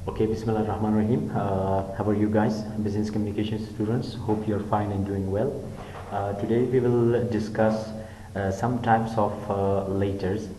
Okay, Bismillah Rahman Rahim. How are you guys, business communication students? Hope you're fine and doing well. Today we will discuss some types of letters,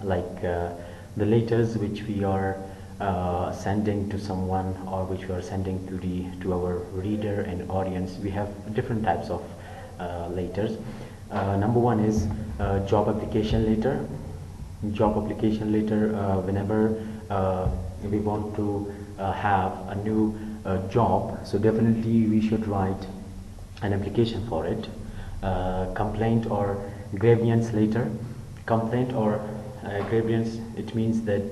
like the letters which we are sending to someone or which we are sending to our reader and audience. We have different types of letters. Number one is job application letter. Job application letter, whenever we want to have a new job, so definitely we should write an application for it. Complaint or grievance letter. Complaint or grievance, it means that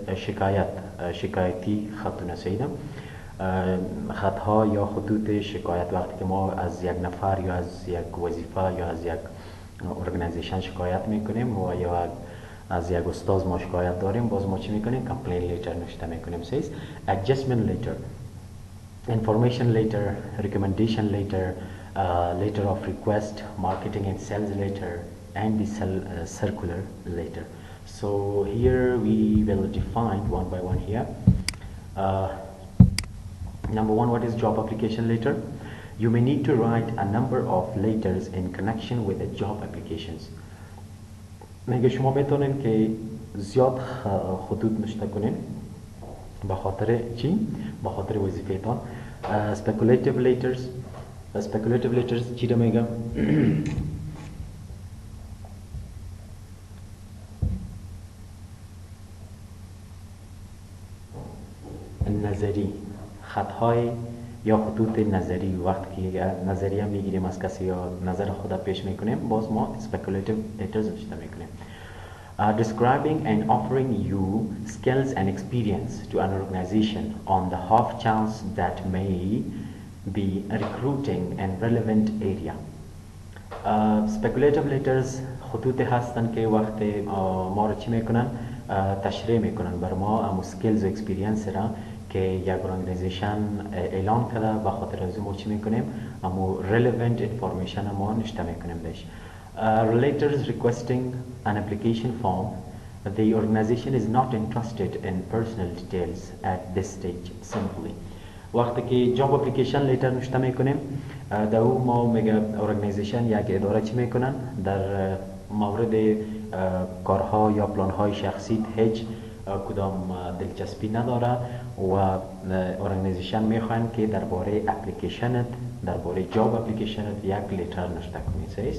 شکایتی خط نسیدم خطها یا خطوط شکایت وقتی که ما از یک نفر یا از یک وظیفه یا از یک ارگانیزیشن شکایت میکنیم و یا از یک استاد ما شکایت داریم، باز ما چی میکنیم؟ کمپلین لیتر نوشته میکنیم. says adjustment letter, information letter, recommendation letter, letter of request, marketing and sales letter, and the circular letter. So here we will define one by one here. Number one, what is job application letter? You may need to write a number of letters in connection with the job applications. میگه شما میتونین که زیاد خطوط نوشته کنین به خاطر چی؟ به خاطر وظیفه‌تان. speculative letters. speculative letters چی رو میگم؟ نظری، خطهای یا خطوط نظری. وقتی که نظریه میگیریم از کسی یا نظر خود پیش میکنیم، باز ما speculative letters نوشته میکنیم. Describing and offering you skills and experience to an organization on the half chance that may be recruiting and relevant area. Speculative letters خطوط هستن که وقتی ما رو چی میکنن؟ تشریح میکنن بر ما امو skills و experience را که یک ارگانیزیشن اعلان کرده، به خاطر از ما چی میکنیم؟ امو relevant information ما نشته میکنیم بهش. Letters requesting an application form. The organization is not interested in personal details at this stage simply. وقتی که جاب اپلیکیشن لیتر نوشته میکنیم، در او ما میگه ارگانیزیشن یک اداره چی میکنن؟ در مورد کارها یا پلانهای شخصی هیچ کدام دلچسپی نداره و ارگانیزیشن میخوان که درباره اپلیکیشنت، درباره جاب اپلیکیشنت یک لیتر نوشته کنی. says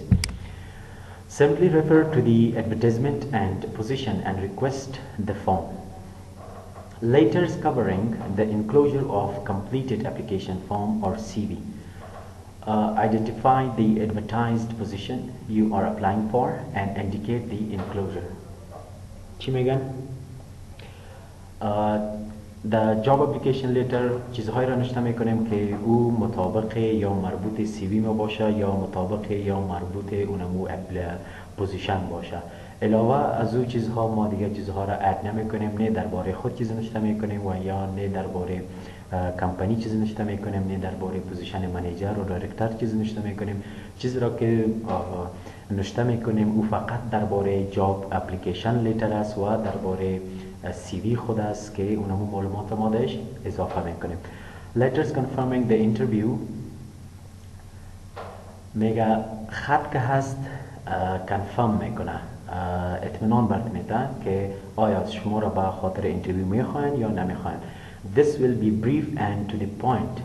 simply refer to the advertisement and position and request the form. Letters covering the enclosure of completed application form or CV. Identify the advertised position you are applying for and indicate the enclosure. چی میگن؟ در جاب اپلیکیشن لیتر چیزهایی را نوشته میکنیم که او مطابق یا مربوط سی وی ما باشه یا مطابق یا مربوط اونمو پوزیشن باشه. علاوه از او چیزها ما دیگه چیزها را اد نمیکنیم، نه درباره خود چیز نوشته میکنیم و یا نه درباره کمپانی چیز نوشته میکنیم، نه درباره پوزیشن منیجر و دایرکتور چیز نوشته میکنیم. چیزی را که نوشته میکنیم او فقط درباره جاب اپلیکیشن لیتر است و درباره سی وی خود است که اونمو معلومات ما داشت اضافه میکنیم. Letters confirming the interview. میگه خط که هست کنفرم میکنه، اطمینان برد میده که آیا شما را به خاطر انترویو میخواین یا نمیخواین. This will be brief and to the point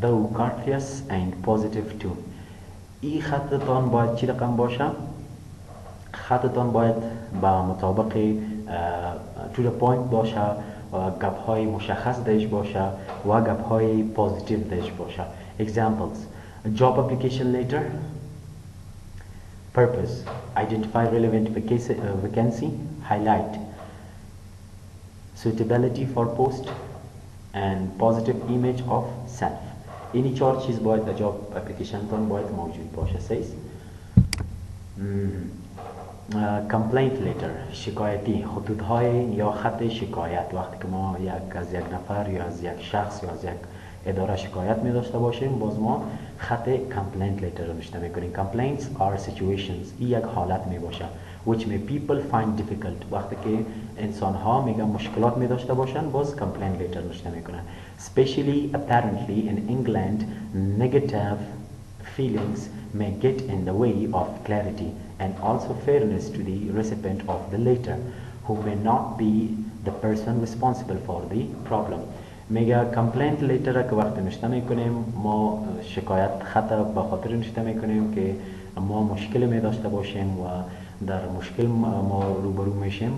though courteous and positive too. این خطتان باید چی رقم باشه؟ خطتان باید با مطابق to the point باشه و گپ های مشخص داشته باشه و گپ های پوزیتیو داشته باشه. Examples: job application letter. Purpose: identify relevant vacancy, highlight suitability for post and positive image of self. اینی چهار چیز باید در جاب اپلیکیشن تان باید موجود باشه. says complaint letter. شکایتی، خطوط های یا خط شکایت. وقتی که ما از یک نفر یا از یک شخص یا از یک اداره شکایت می داشته باشیم، باز ما خط complaint letter رو نوشته میکنیم. Complaints are situations. این یک حالت می باشه which may people find difficult. وقتی که انسان ها میگن مشکلات می داشته باشن باز کامپلین لیتر نوشته میکنن. Especially apparently in England, negative feelings may get in the way of clarity and also fairness to the recipient of the letter, who may not be the person responsible for the problem. میگه کامپلینت لیتر که وقتی نوشته میکنیم ما شکایت خطا به خاطر نوشته میکنیم که ما مشکل می داشته باشیم و در مشکل ما روبرو میشیم.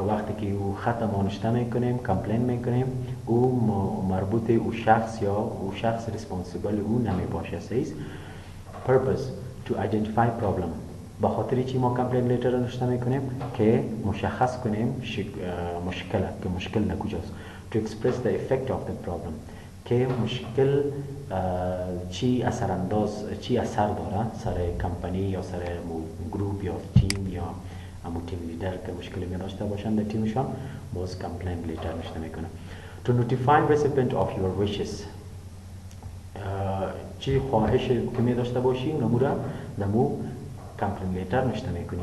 وقتی که او خطا ما نوشته میکنیم کامپلین میکنیم او مربوط او شخص یا او شخص ریسپانسیبل او نمی باشه. says purpose to identify problem. به خاطر چی ما کامپلین لیتر رو نوشته میکنیم که مشخص کنیم مشکل که مشکل کجاست. To express the effect of the problem. که مشکل چی اثر داره سر کمپانی یا سر گروپ یا تیم یا همون تیم لیدر که مشکلی می داشته باشن در تیمشان باز کامپلین لیتر نوشته میکنه. To notify recipient of your wishes. چی خواهش که می داشته باشی نموره دمو کامپلین لیتر نوشته میکنی.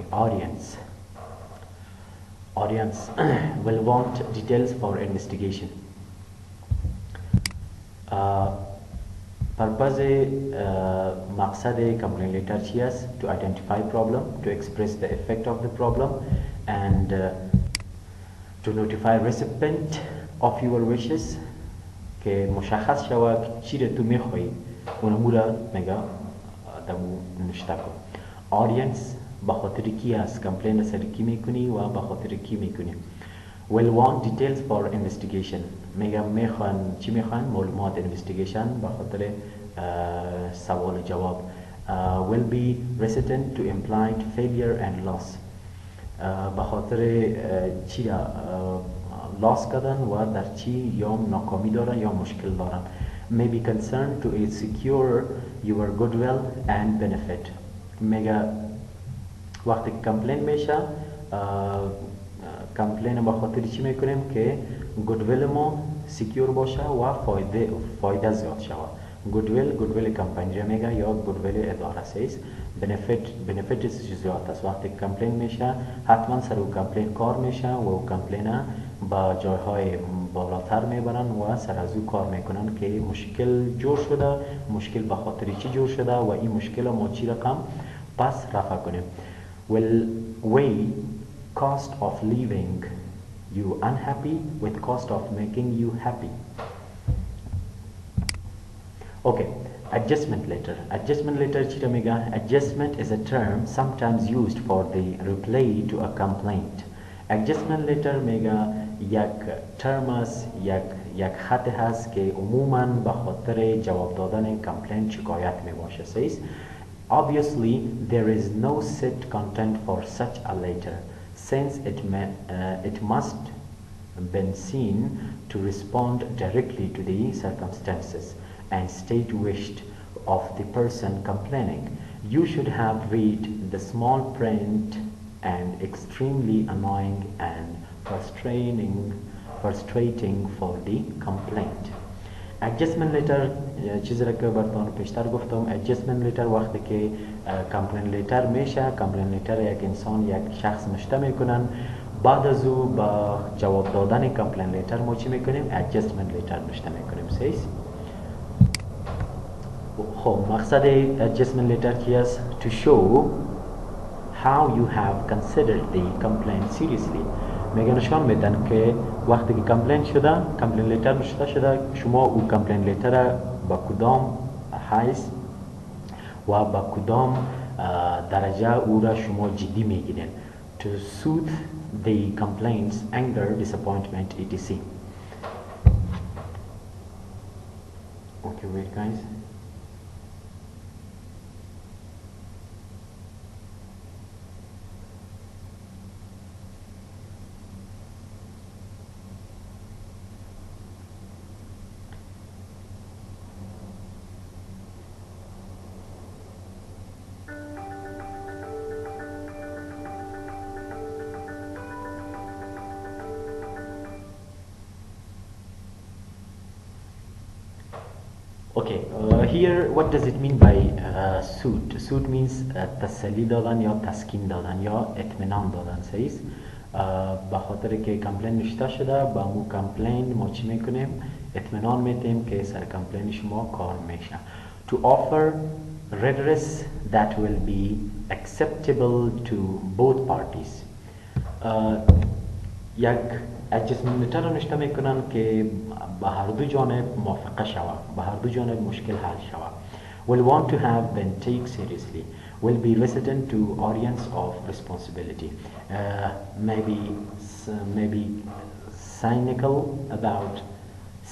Audience will want details for investigation. Purpose مقصد complaint letter چی است؟ To identify problem, to express the effect of the problem and to notify recipient of your wishes که مشخص شود چی رو تو میخوایی اونمو را میگه دمو نوشته کن. Audience به خاطر کی است؟ کمپلین سر کی میکنی و به خاطر کی میکنی. Will want details for investigation. میگم میخوان چی میخوان؟ معلومات investigation به خاطر سوال و جواب. Will be resident to implied failure and loss. به خاطر چی را loss کردن و در چی یا ناکامی دارن یا مشکل دارن. May be concerned to secure your goodwill and benefit. میگه وقتی کمپلین میشه کمپلین به خاطر چی میکنیم که گودویل ما سیکیور باشه و فایده زیاد شود. گودویل کمپانی میگه یا گودویل اداره سیز. بنفیت زیاد است. وقتی کمپلین میشه حتما سر او کمپلین کار میشه و او کمپلین با جایهای بالاتر میبرن و سر از او کار میکنن که مشکل جور شده، مشکل به خاطر چی جور شده و این مشکل ما چی رقم پس رفع کنیم. Will weigh cost of leaving you unhappy with cost of making you happy. Okay, adjustment letter. Adjustment letter چی رو میگه؟ Adjustment is a term sometimes used for the reply to a complaint. Adjustment letter میگه یک ترم است، یک خط هست که عموماً به خاطر جواب دادن کمپلینت شکایت می باشه. says obviously there is no set content for such a letter since it must be seen to respond directly to the circumstances and state wished of the person complaining. You should have read the small print and extremely annoying and frustrating for the complaint. Adjustment letter چیزی را که براتون پیشتر گفتم adjustment letter وقتی که complaint letter میشه complaint letter یک انسان یک شخص نوشته میکنن بعد از او با جواب دادن complaint letter ما چی میکنیم adjustment letter نوشته میکنیم. says خب مقصد adjustment letter چی است؟ To show how you have considered the complaint seriously. میگه نشان میدن که وقتی که کمپلین شده کمپلین لیتر نوشته شده شما او کمپلین لیتر با کدام حیث و با کدام درجه او را شما جدی میگیرین. To soothe the complaints, anger, disappointment, etc. Okay, wait guys. Okay, here what does it mean by soothe? Soothe means تسلی دادن یا تسکین دادن یا اطمینان دادن. says به خاطر که کمپلین نشته شده با مو کمپلین ما چی میکنیم اطمینان میدیم که سر کمپلین شما کار میشه to offer redress that will be acceptable to both parties یک adjustment letter رو نشته میکنن که به هر دو جانب موافقه شود به هر دو جانب مشکل حل شود will want to have been taken seriously will be resident to audience of responsibility maybe cynical about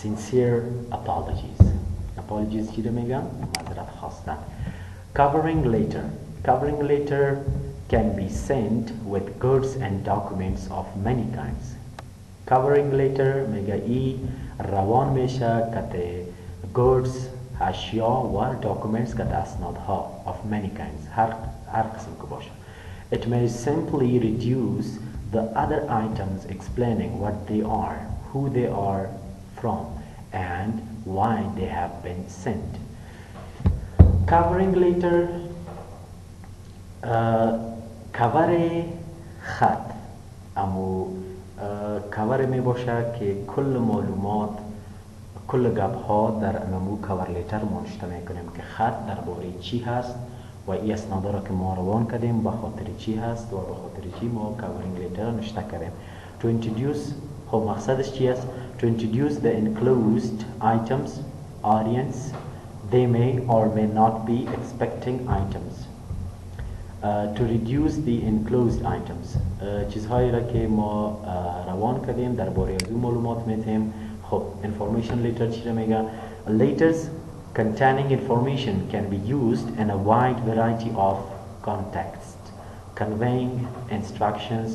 sincere apologies چی رو میگن معذرت خواستن covering later can be sent with goods and documents of many kinds covering later میگه ای روان میشه که goods اشیا و documents که اسنادها of many kinds هر قسم که باشه it may simply reduce the other items explaining what they are who they are from and why they have been sent covering later کاور خط امو کاور می باشه که کل معلومات کل گپ ها در امو کاور لیتر منشته می کنیم که خط درباره چی هست و این اسنادا را که ما روان کردیم به خاطر چی هست و به خاطر چی ما کاورینگ لیتر نشته کردیم to introduce خب مقصدش چی است to introduce the enclosed items audience they may or may not be expecting items to reduce the enclosed items چیزهایی را که ما روان کردیم درباره از اون معلومات میتیم خب information letter چی را میگه letters containing information can be used in a wide variety of contexts conveying instructions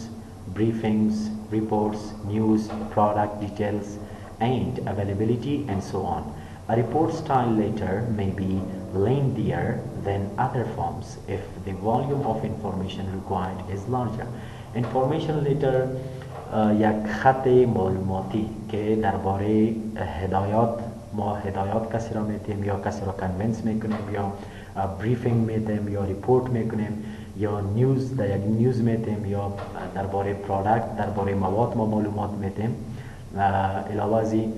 briefings reports news product details and availability and so on a report style letter may be lengthier than other forms if the volume of information required is larger. Information letter یک خط معلوماتی که درباره هدایات ما هدایات کسی را میتیم یا کسی را کنونس میکنیم یا بریفینگ میتیم یا ریپورت میکنیم یا نیوز در یک نیوز میتیم یا درباره پروداکت درباره مواد ما معلومات میتیم علاوه از این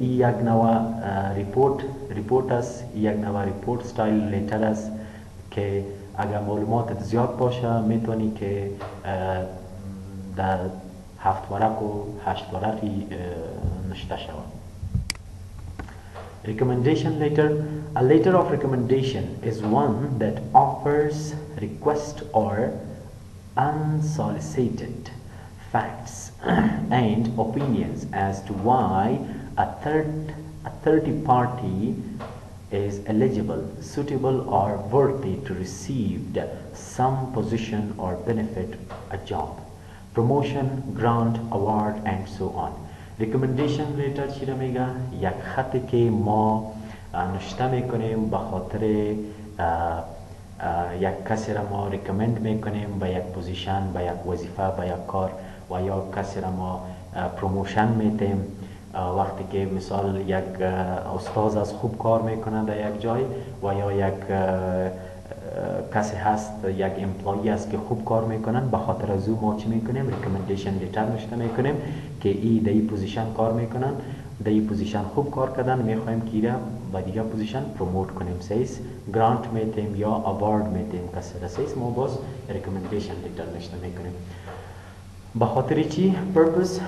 یک نوع ریپورت است یک نوع ریپورت ستایل لیتر است که اگر معلومات زیاد باشه میتونی که در 7 ورق و 8 ورقی نشته شود Recommendation letter. A letter of recommendation is one that offers request or unsolicited facts and opinions as to why a third party is eligible, suitable or worthy to receive some position or benefit, a job, promotion, grant, award and so on. Recommendation letter چی را میگه؟ یک خطی که ما نشته میکنیم به خاطر یک کسی را ما ریکمند میکنیم به یک پوزیشن به یک وظیفه به یک کار و یا کسی را ما پروموشن میتیم وقتی که مثال یک استاد از خوب کار میکنه در یک جای و یا یک کسی هست یک امپلوی است که خوب کار میکنن به خاطر از او ما چی میکنیم ریکمندیشن لیتر نوشته میکنیم که در این پوزیشن کار میکنن در این پوزیشن خوب کار کردن میخوایم که ایره به دیگه پوزیشن پروموت کنیم سیس گرانت میتیم یا اوارد میتیم کسی را سیس ما باز ریکمندیشن لیتر نوشته میکنیم به خاطر چی purpose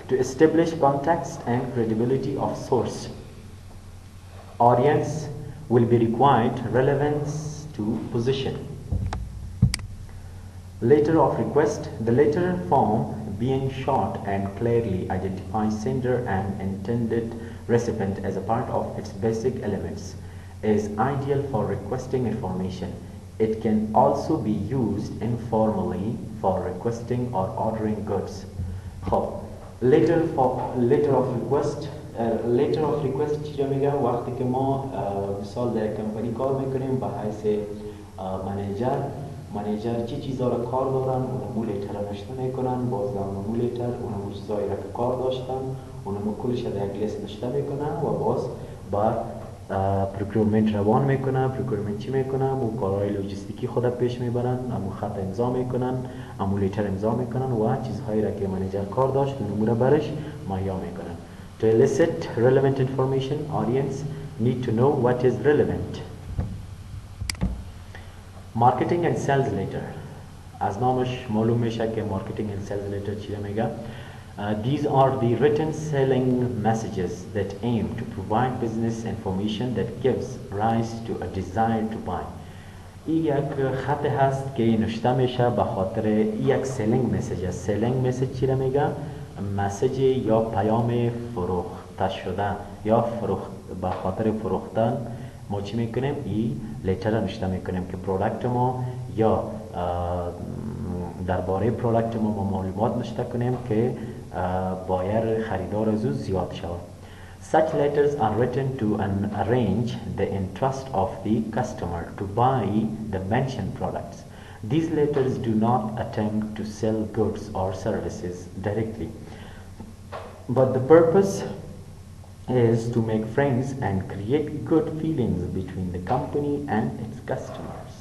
to establish context and credibility of source audience will be required relevance to position. Letter of request. The letter form being short and clearly identifies sender and intended recipient as a part of its basic elements is ideal for requesting information. It can also be used informally for requesting or ordering goods. Letter of request چی میگه وقتی که ما مثال در کمپانی کار میکنیم به حیث منیجر چی چیزا را کار دارن اونمو لیتر نشته میکنن باز در اونمو لیتر اونمو چیزایی را که کار داشتن اونمو کلش در یک لیست نشته میکنن و باز با پروکیورمنت روان میکنه. پروکیورمنت چی میکنه؟ امو کارهای لوجستیکی خود پیش میبرن، امو خط امضا میکنن، امو لیتر امضا میکنن و چیزهایی را که منیجر کار داشت اون امور برش مهیا میکنن. To elicit relevant information, audience need to know what is relevant. Marketing and sales letter. از نامش معلوم میشه که marketing and sales letter چی میگه. These are the written selling messages that aim to provide business information that gives rise to a desire to buy. این یک خط هست که نوشته میشه به خاطر یک سیلینگ مسیج است. سیلینگ مسیج چی را میگه؟ مسیج یا پیام فروخته شده یا به خاطر فروختن ما چی میکنیم؟ این لیتر را نوشته میکنیم که پروداکت ما یا درباره پروداکت ما معلومات نوشته کنیم که باید خریدار از زیاد شود. Such letters are written to arrange the interest of the customer to buy the mentioned products. These letters do not attempt to sell goods or services directly, but the purpose is to make friends and create good feelings between the company and its customers.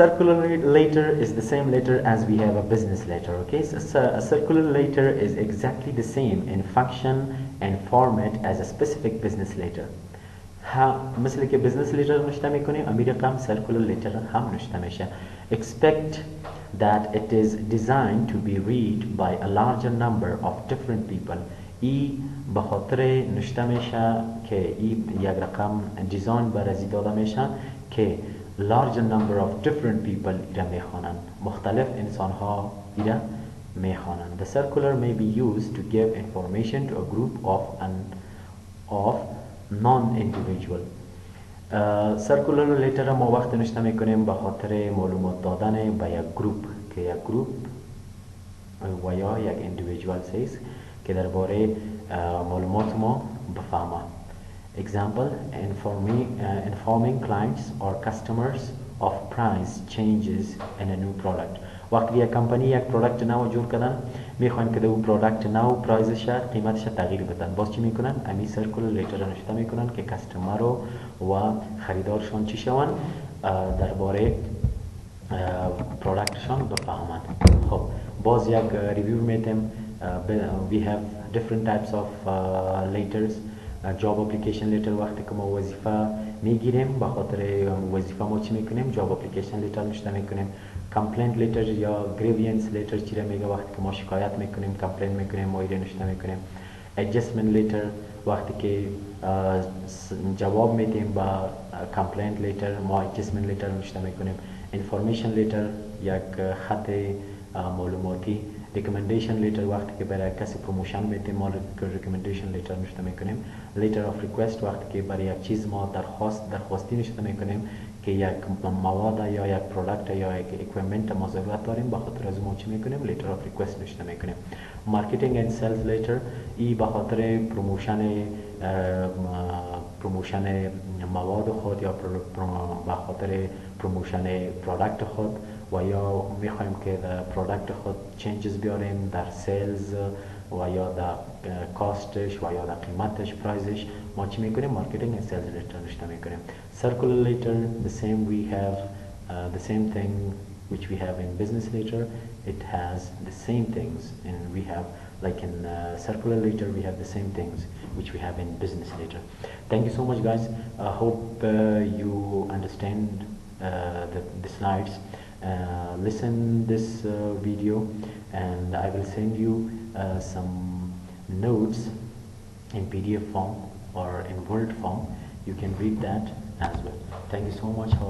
Circular letter is the same letter as we have a business letter. Okay, so a circular letter is exactly the same in function and format as a specific business letter. مثل که business letter نوشته میکنیم امی رقم circular letter هم نوشته میشه. Expect that it is designed to be read by a larger number of different people. ای به خاطر نوشته میشه که ای یک رقم دیزاین برازی داده میشه که larger number of different people ایره میخوانند. مختلف انسان ها ایره میخوانند. The circular may be used to give information to a group of non-individual. circular letter ما وقت نوشته میکنیم به خاطر معلومات دادن به یک گروپ که یک گروپ و یا یک individual says که درباره معلومات ما بفهمه. Example, informing clients or customers of price changes in a new product. وقتی یک کمپانی یک پروداکت نو جور کردن میخوان که دو پروداکت نو پرایزش قیمتش تغییر بدن. باز چی میکنن؟ امی سرکولر لیتر را نوشته میکنن که کستمر رو و خریدارشان چی شون درباره پروداکتشان بفهمند. خب باز یک ریویو میتیم. We have different types of letters. جاب اپلیکیشن لیتر وقتی که ما وظیفه میگیریم به خاطر وظیفه ما چی میکنیم؟ جاب اپلیکیشن لیتر نوشته میکنیم. کامپلینت لیتر یا گریوینس لیتر چی را میگه؟ وقتی که ما شکایت میکنیم کامپلین میکنیم ما ایره نوشته میکنیم. ادجستمنت لیتر وقتی که جواب میدیم با کامپلینت لیتر ما ادجستمنت لیتر نوشته میکنیم. انفورمیشن لیتر یک خط معلوماتی. ریکامندیشن لیتر وقتی که برای کسی پروموشن میدیم ما ریکامندیشن لیتر نوشته میکنیم. لیتر آف ریکوست وقتی که برای یک چیز ما درخواستی نوشته میکنیم که یک مواد یا یک پروداکت یا یک اکویپمنت ما ضرورت داریم به خاطر از ما چی میکنیم؟ لیتر آف ریکوست نوشته میکنیم. مارکتینگ اند سلز لیتر ای به خاطر پروموشن مواد خود یا به خاطر پروموشن پروداکت خود و یا میخوایم که در پروداکت خود چینجز بیاریم در سیلز و یا در کاستش و یا در قیمتش پرایزش ما چی میکنیم؟ مارکتینگ and sales letter نوشته میکنیم. circular letter the same we have the same thing which we have in business letter. It has the same things and we have like in circular letter we have the same things which we have in business letter. Thank you so much guys. I hope you understand the slides. Listen this video and I will send you some notes in PDF form or in Word form. You can read that as well. Thank you so much.